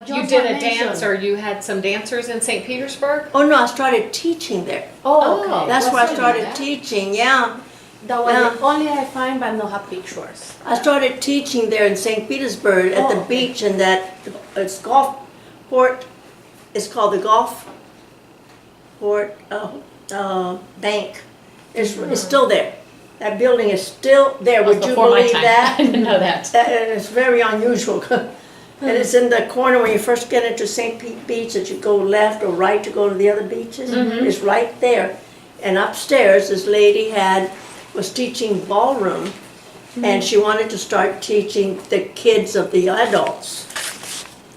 You did a dance, or you had some dancers in St. Petersburg? Oh, no, I started teaching there. Oh, okay. That's where I started teaching, yeah. That was the only I find, but no have pictures. I started teaching there in St. Petersburg at the beach, and it's golf port. It's called the Golf Port Bank. It's still there. That building is still there. Would you believe that? I didn't know that. It's very unusual. And it's in the corner when you first get into St. Pete Beach, that you go left or right to go to the other beaches. It's right there. And upstairs, this lady was teaching ballroom, and she wanted to start teaching the kids of the adults.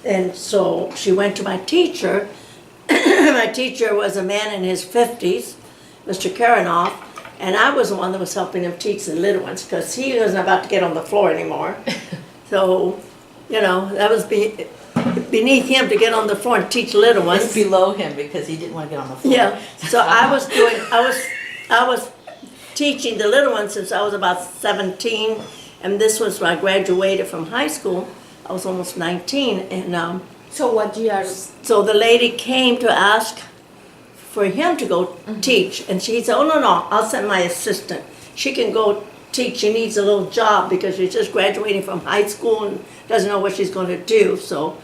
And so she went to my teacher. My teacher was a man in his 50s, Mr. Karanoff, and I was the one that was helping him teach the little ones, because he wasn't about to get on the floor anymore. So, that was beneath him to get on the floor and teach little ones. It's below him because he didn't want to get on the floor. Yeah, so I was teaching the little ones since I was about 17, and this was when I graduated from high school. I was almost 19, and So what year? so the lady came to ask for him to go teach, and she said, "Oh no, I'll send my assistant. She can go teach. She needs a little job because she's just graduating from high school and doesn't know what she's going to do." So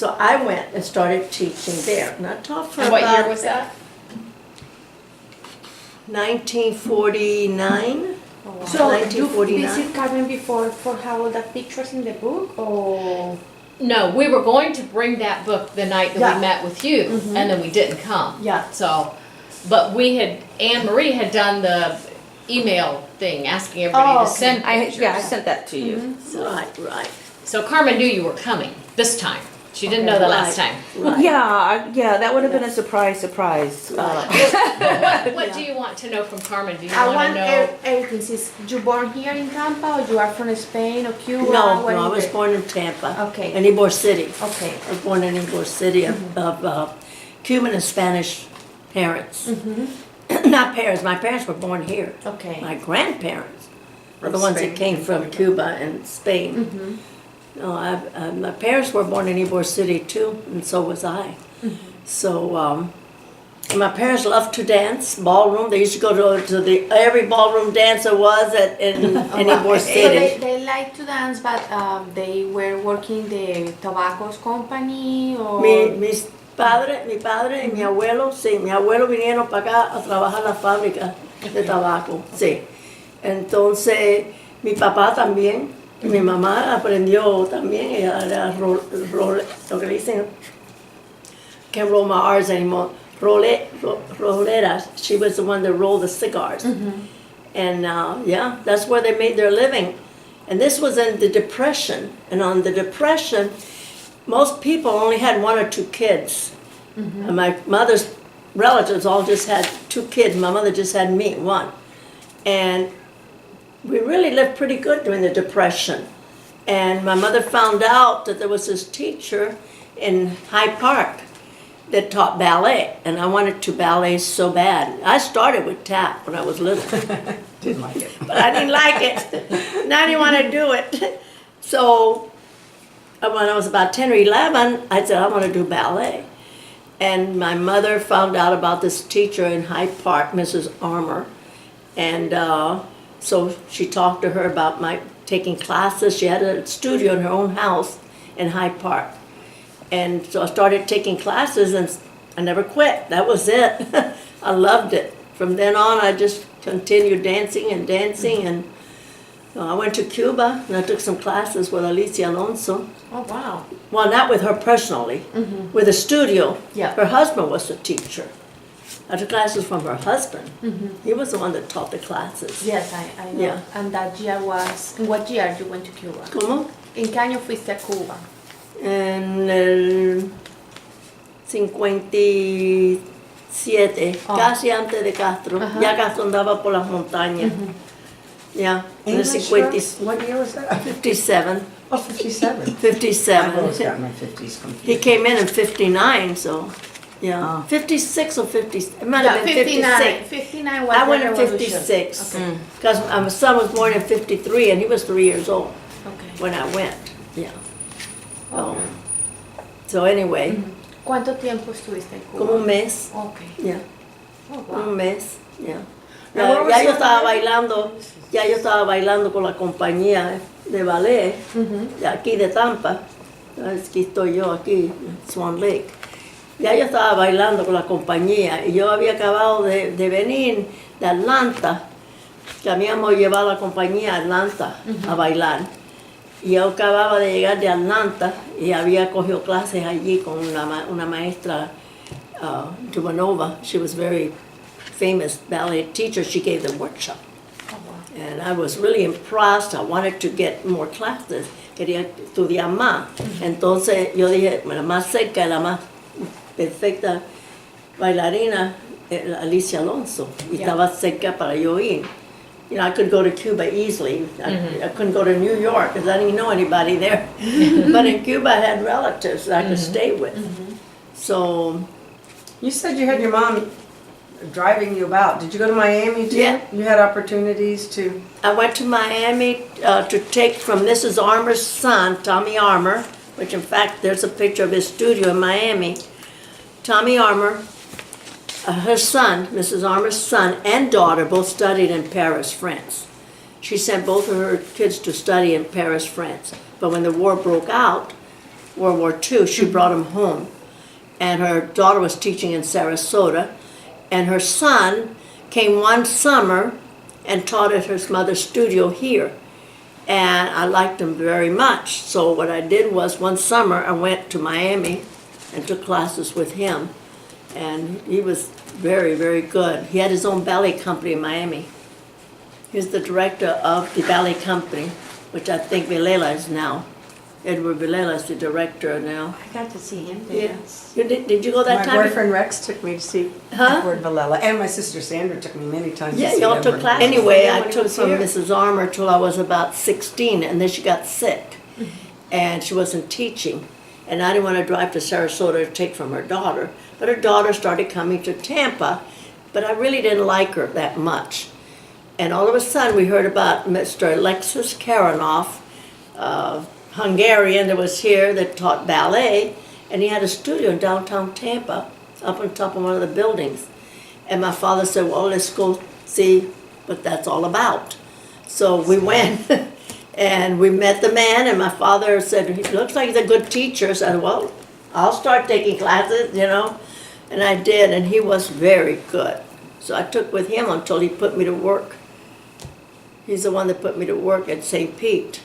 I went and started teaching there, and I taught for And what year was that? 1949. So you 1949. visit Carmen before for have all the pictures in the book, or? No, we were going to bring that book the night that we met with you, and then we didn't come. Yeah. So, but Anne Marie had done the email thing, asking everybody to send pictures. I sent that to you. Right. So Carmen knew you were coming this time. She didn't know the last time. Right. Yeah, that would have been a surprise. What do you want to know from Carmen? Do you I want want to know? everything. Is you born here in Tampa, or you are from Spain or Cuba? No, Where I is was it? born in Tampa. Okay. In Ybor City. Okay. I was born in Ybor City of Cuban and Spanish parents. Not parents. My parents were born here. Okay. My grandparents were the ones that came from Cuba and Spain. No, my parents were born in Ybor City too, and so was I. So and my parents loved to dance, ballroom. They used to go to every ballroom dance there was in Ybor So City. they like to dance, but they were working the tobacco's company, or? Mi padre y mi abuelo, sí, mi abuelo vinieron para acá a trabajar en la fábrica de tabaco, sí. Entonces, mi papá también, y mi mamá aprendió también, ella era lo que dicen, can't roll my R's anymore, roleras. She was the one that rolled the cigars. And that's where they made their living. And this was in the Depression, and on the Depression, most people only had 1 or 2 kids. And my mother's relatives all just had 2 kids. My mother just had me, 1. And we really lived pretty good during the Depression. And my mother found out that there was this teacher in Hyde Park that taught ballet. And I wanted to ballet so bad. I started with tap when I was little. Didn't like it. But I didn't like it. And I didn't want to do it. So when I was about 10 or 11, I said, I want to do ballet. And my mother found out about this teacher in Hyde Park, Mrs. Armour. And so she talked to her about my taking classes. She had a studio in her own house in Hyde Park. And so I started taking classes, and I never quit. That was it. I loved it. From then on, I just continued dancing. And I went to Cuba, and I took some classes with Alicia Alonso. Oh wow. Well, not with her personally, with a studio. Yeah. Her husband was the teacher. I took classes from her husband. He was the one that taught the classes. Yes, I know. Yeah. And that year was, in what year you went to Cuba? ¿Cómo? ¿En qué año fuiste a Cuba? En el 57, casi antes de Castro. Ya Castro andaba por las montañas. Yeah, in the 50s. What year was that? 57. Oh, 57. 57. I've always got my 50s confused. He came in 59, so, yeah. 56 or 50, it might have been 56. 59 was I the went in revolution. 56, because my son was born in 53, and he was 3 years old Okay. when I went, yeah. So So anyway, ¿Cuánto tiempo estuviste en Cuba? como un mes, Okay. yeah, Oh, wow. un mes, yeah. Now, what was Ya yo your- estaba bailando con la compañía de ballet de aquí de Tampa. Aquí estoy yo, aquí, en Swan Lake. Ya yo estaba bailando con la compañía y yo había acabado de venir de Atlanta, que habíamos llevado a la compañía a Atlanta a bailar. Y yo acababa de llegar de Atlanta y había cogido clases allí con una maestra, Dumanova. She was very famous ballet teacher. She gave them workshop. And I was really impressed. I wanted to get more classes. Quería estudiar más. Entonces yo dije, la más cerca, la más perfecta bailarina era Alicia Alonso. Y estaba cerca para yo ir. You know, I could go to Cuba easily. I couldn't go to New York because I didn't know anybody there. But in Cuba I had relatives that I could stay with. So, You said you had your mom driving you about. Did you go to Miami too? Yeah. You had opportunities to. I went to Miami to take from Mrs. Armour's son, Tommy Armour, which in fact there's a picture of his studio in Miami. Tommy Armour, her son, Mrs. Armour's son and daughter both studied in Paris, France. She sent both of her kids to study in Paris, France. But when the war broke out, World War II, she brought them home. And her daughter was teaching in Sarasota. And her son came one summer and taught at her mother's studio here. And I liked him very much. So what I did was one summer I went to Miami and took classes with him. And he was very, very good. He had his own ballet company in Miami. He was the director of the ballet company, which I think Vilela is now. Edward Vilela is the director now. I got to see him. Yes. Did you go that My time? boyfriend Rex took me to see Huh? Edward Villela, and my sister Sandra took me many times Yeah, to see y'all Edward took class. Villela. Anyway, I When he took was from here. Mrs. Armour till I was about 16, and then she got sick, and she wasn't teaching. And I didn't want to drive to Sarasota to take from her daughter, but her daughter started coming to Tampa, but I really didn't like her that much. And all of a sudden, we heard about Mr. Alexis Karanoff, Hungarian that was here that taught ballet, and he had a studio in downtown Tampa, up on top of one of the buildings. And my father said, well, let's go see what that's all about. So we went, and we met the man, and my father said, he looks like he's a good teacher. So I said, well, I'll start taking classes, you know. And I did, and he was very good. So I took with him until he put me to work. He's the one that put me to work at St. Pete.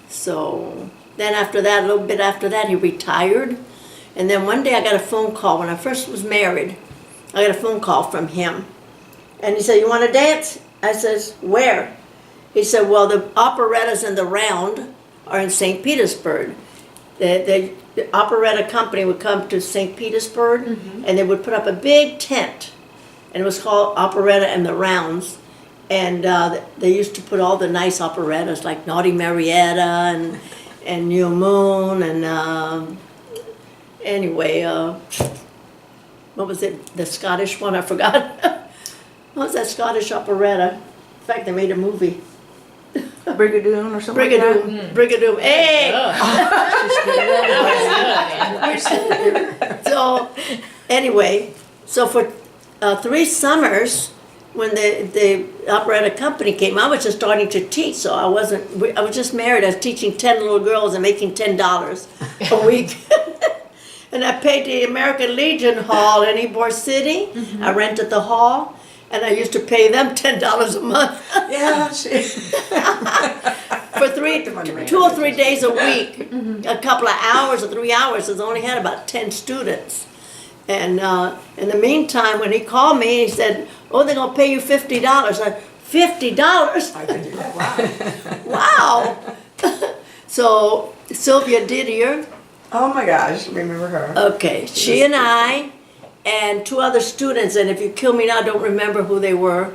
So then after that, a little bit after that, he retired. And then one day I got a phone call when I first was married. I got a phone call from him. And he said, you want to dance? I says, where? He said, well, the operettas in the round are in St. Petersburg. The operetta company would come to St. Petersburg, and they would put up a big tent. And it was called Operetta in the Rounds. And they used to put all the nice operettas like Naughty Marietta and New Moon and anyway, what was it? The Scottish one, I forgot. What was that Scottish operetta? In fact, they made a movie. Brigadoon or something like Brigadoon, Brigadoon. Hey! So anyway, so for 3 summers, when the operetta company came, I was just starting to teach, so I was just married. I was teaching 10 little girls and making $10 a week. And I paid the American Legion Hall in Ybor City. I rented the hall, and I used to pay them $10 a month. Yeah, For 2 or 3 days a week, a couple of hours or 3 hours, I only had about 10 students. And in the meantime, when he called me, he said, oh, they're going to pay you $50. I said, $50? I could do that. Wow. So Sylvia Didier, Oh my gosh, remember her. okay, she and I and 2 other students, and if you kill me now, I don't remember who they were.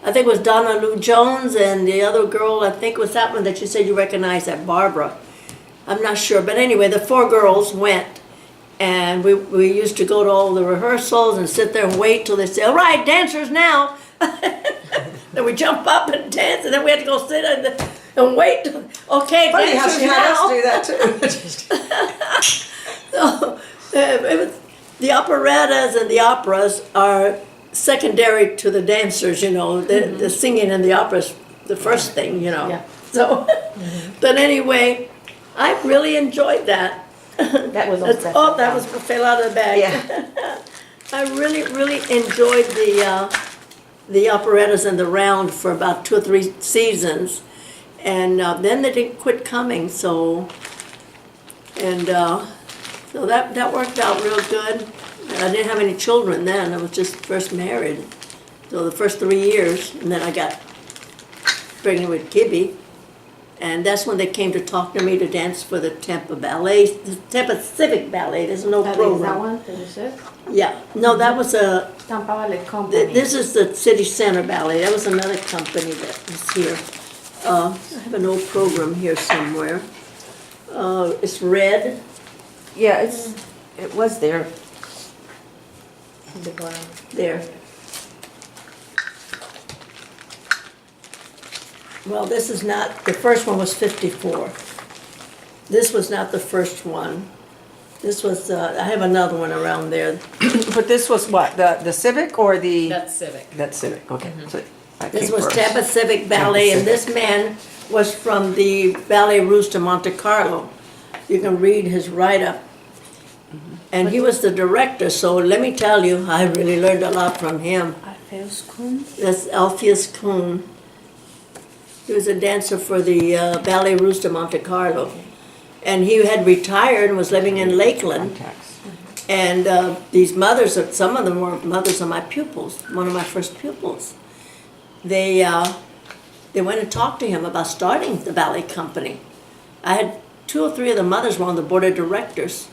I think it was Donna Lou Jones, and the other girl, I think was that one that you said you recognized, that Barbara. I'm not sure, but anyway, the 4 girls went, and we used to go to all the rehearsals and sit there and wait till they say, all right, dancers now. Then we jump up and dance, and then we had to go sit and wait. Okay, Funny how dancers she had now. us do that too. The operettas and the operas are secondary to the dancers, you know. The singing and the opera's the first thing, you know. Yeah. So, but anyway, I really enjoyed that. That was That was fell out of the bag. Yeah. I really, really enjoyed the operettas and the round for about 2 or 3 seasons, and then they didn't quit coming. So that worked out real good. I didn't have any children then. I was just first married, so the first 3 years, and then I got pregnant with Gibby. And that's when they came to talk to me to dance for the Tampa Ballet, the Tampa Civic Ballet. There's no That program. one, that is it? Yeah, no, that was a. Tampa Ballet Company. This is the City Center Ballet. That was another company that was here. I have an old program here somewhere. It's red. Yeah, it was there. There. Well, this is not, the first one was 54. This was not the first one. This was, I have another one around there. But this was what, the Civic or the? That's civic. That's Civic, okay. So I This came was first. Tampa Civic Ballet, and this man was from the Ballet Russe de Monte Carlo. You can read his write-up. And he was the director, so let me tell you, I really learned a lot from him. That's Alpheus Kuhn. He was a dancer for the Ballet Russe de Monte Carlo. And he had retired and was living in Lakeland. And these mothers, some of them were mothers of my pupils, one of my first pupils. They went and talked to him about starting the ballet company. I had 2 or 3 of the mothers were on the board of directors.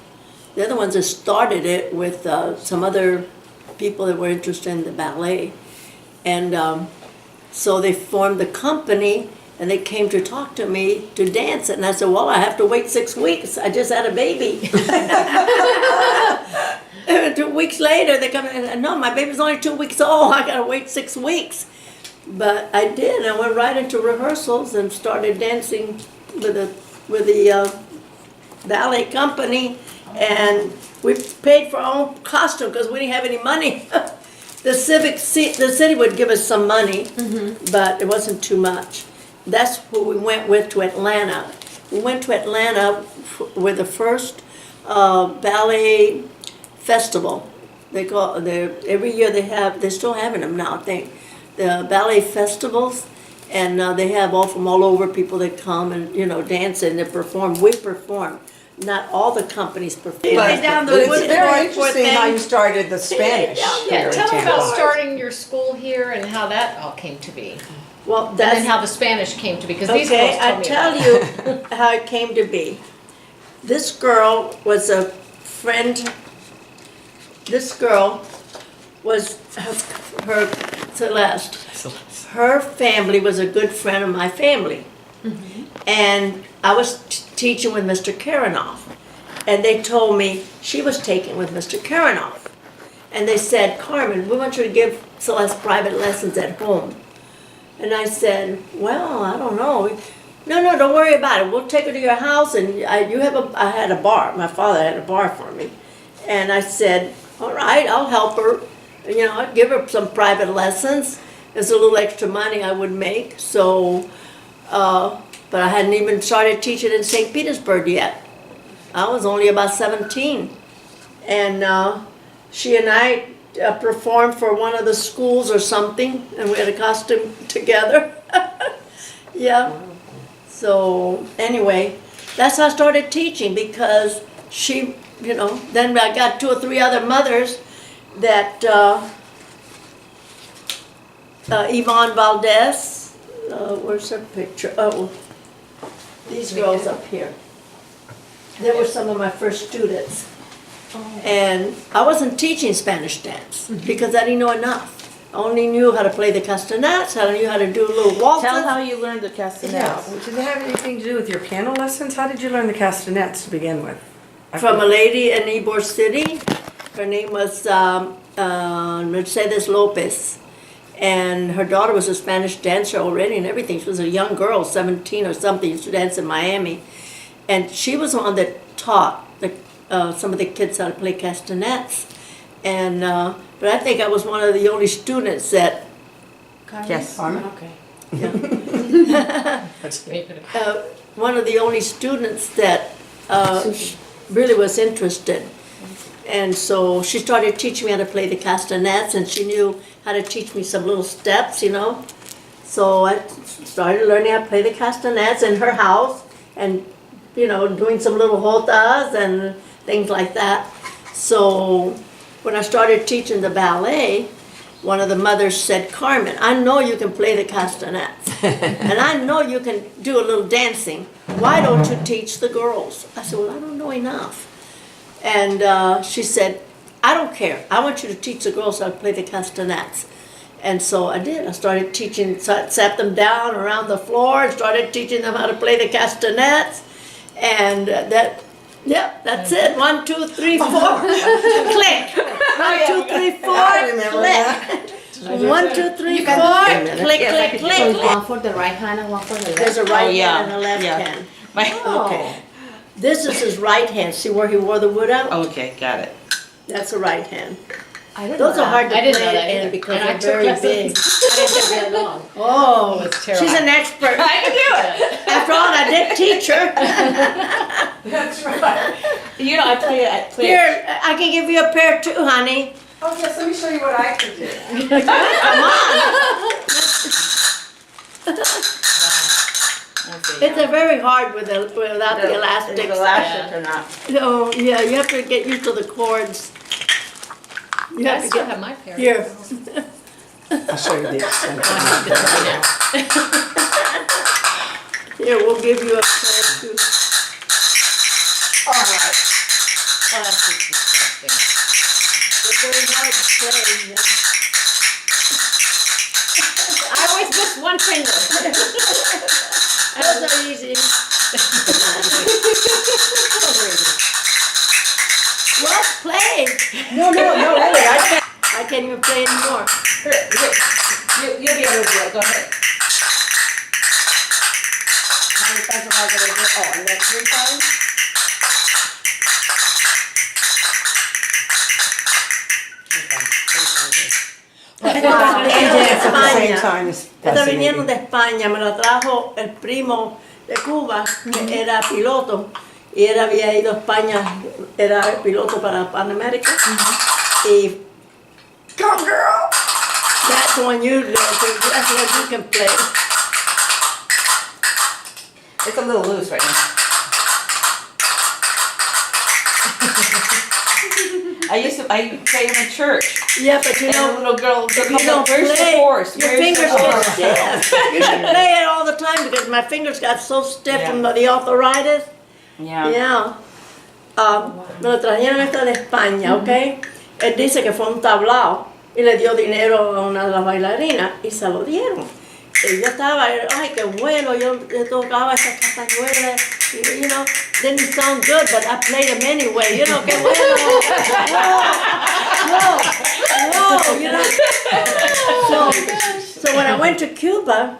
They're the ones that started it with some other people that were interested in the ballet. And so they formed the company, and they came to talk to me to dance it. And I said, well, I have to wait 6 weeks. I just had a baby. 2 weeks later, they come in, and no, my baby's only 2 weeks old. I got to wait 6 weeks. But I did. I went right into rehearsals and started dancing with the ballet company. And we paid for our own costume because we didn't have any money. The city would give us some money, but it wasn't too much. That's who we went with to Atlanta. We went to Atlanta with the first ballet festival. They call every year they're still having them now, I think. The ballet festivals, and they have from all over people that come and dance and they perform. We perform. Not all the companies perform. But it's very interesting how you started the Spanish. Yeah, tell me about starting your school here and how that all came to be. Well, And then how the Spanish came to be, because these okay, girls told I me tell about you how it came to be. This girl was a friend. This girl was her Celeste. Her family was a good friend of my family. And I was teaching with Mr. Karanoff. And they told me she was taken with Mr. Karanoff. And they said, Carmen, we want you to give Celeste private lessons at home. And I said, well, I don't know. No, don't worry about it. We'll take her to your house, and I had a bar. My father had a bar for me. And I said, all right, I'll help her. I'd give her some private lessons. There's a little extra money I would make. So, but I hadn't even started teaching in St. Petersburg yet. I was only about 17. And she and I performed for one of the schools or something, and we had a costume together. Yeah. So anyway, that's how I started teaching, because she, then I got 2 or 3 other mothers that, Yvonne Valdez, where's her picture? Oh, these girls up here. They were some of my first students. And I wasn't teaching Spanish dance because I didn't know enough. I only knew how to play the castanets, I knew how to do little waltzes. Tell how you learned the castanets. Did it have anything to do with your piano lessons? How did you learn the castanets to begin with? From a lady in Ybor City. Her name was Mercedes Lopez. And her daughter was a Spanish dancer already and everything. She was a young girl, 17 or something, used to dance in Miami. And she was the one that taught some of the kids how to play castanets. And, but I think I was one of the only students that, Yes. Carmen? Okay. one of the only students that really was interested. And so she started teaching me how to play the castanets, and she knew how to teach me some little steps, you know. So I started learning how to play the castanets in her house, and, you know, doing some little jotas and things like that. So when I started teaching the ballet, one of the mothers said, Carmen, I know you can play the castanets, and I know you can do a little dancing. Why don't you teach the girls? I said, well, I don't know enough. And she said, I don't care. I want you to teach the girls how to play the castanets. And so I did. I started teaching, sat them down around the floor, and started teaching them how to play the castanets. And yep, that's it. 1, 2, 3, 4. Click. 1, 2, 3, 4. Click. 1, 2, 3, 4. Click, click, click. One for the right hand and one for the left. There's a right hand and a left yeah. hand. Oh. Okay. This is his right hand. See where he wore the wood out? Okay, got it. That's the right hand. I didn't Those know are hard to I didn't know play that in either. because And I they're took very lessons. big. I didn't take very long. Oh, It was terrible. she's an expert. I can do it. After all, I did teach her. That's right. You know, I play. Here, I can give you a pair too, honey. Oh, yes, let me show you what I can do. It's a very hard without the elastics. Elastic or not. So, yeah, you have to get used to the cords. You I have to still get, have my pair. here. I'll show you the extent. Here, we'll give you a pair too. All right. Oh, that's just disgusting. It's very hard to play. Yeah. I always miss one finger. Those are easy. Well, play. No, really, I can't. I can't even play anymore. You'll be able to do it. Go ahead. How many times am I gonna do? Oh, and then 3 times? Esta vinieron de España, me la trajo el primo de Cuba, que era piloto, y él había ido a España, era piloto para Pan America. Y come girl, that's the one you learn, that's the one you can play. It's a little loose right now. I played in a church. Yeah, but you And a know, little girl, if you don't where's the play, horse? your Where's the fingers horse?" get stiff. You should play it all the time because my fingers got so stiff Yeah. from the arthritis. Yeah. Yeah. Me lo trajeron esta de España, ¿ok? Él dice que fue un tablao y le dio dinero a una de las bailarinas y se lo dieron. Y yo estaba, ay, qué bueno, yo tocaba esas castañuelas, you know, didn't sound good, but I played them anyway, you know, qué bueno. Whoa, you know. So when I went to Cuba,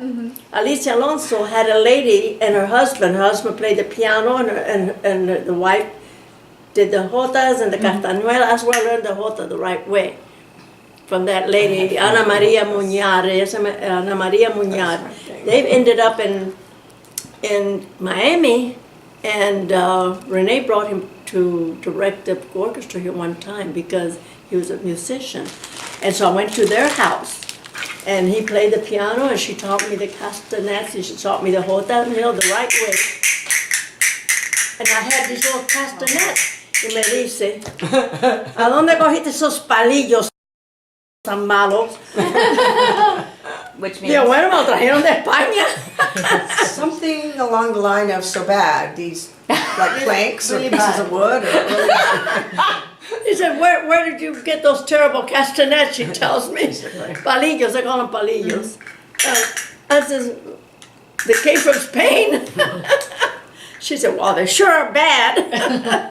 Alicia Alonso had a lady and her husband played the piano and the wife did the jotas and the castañuelas. That's where I learned the jota the right way. From that lady, Anne Marie Girolami. They've ended up in Miami, and Renee brought him to direct the orchestra here one time because he was a musician. And so I went to their house, and he played the piano, and she taught me the castanets, and she taught me the jota, you know, the right way. And I had these little castanets, y me dice, ¿a dónde cogiste esos palillos tan malos? Which means. Yeah, bueno, me lo trajeron de España. Something along the line of so bad, these like planks or pieces of wood or He said, where did you get those terrible castanets, she tells me. Palillos, they call them palillos. I says, they came from Spain. She said, well, they sure are bad.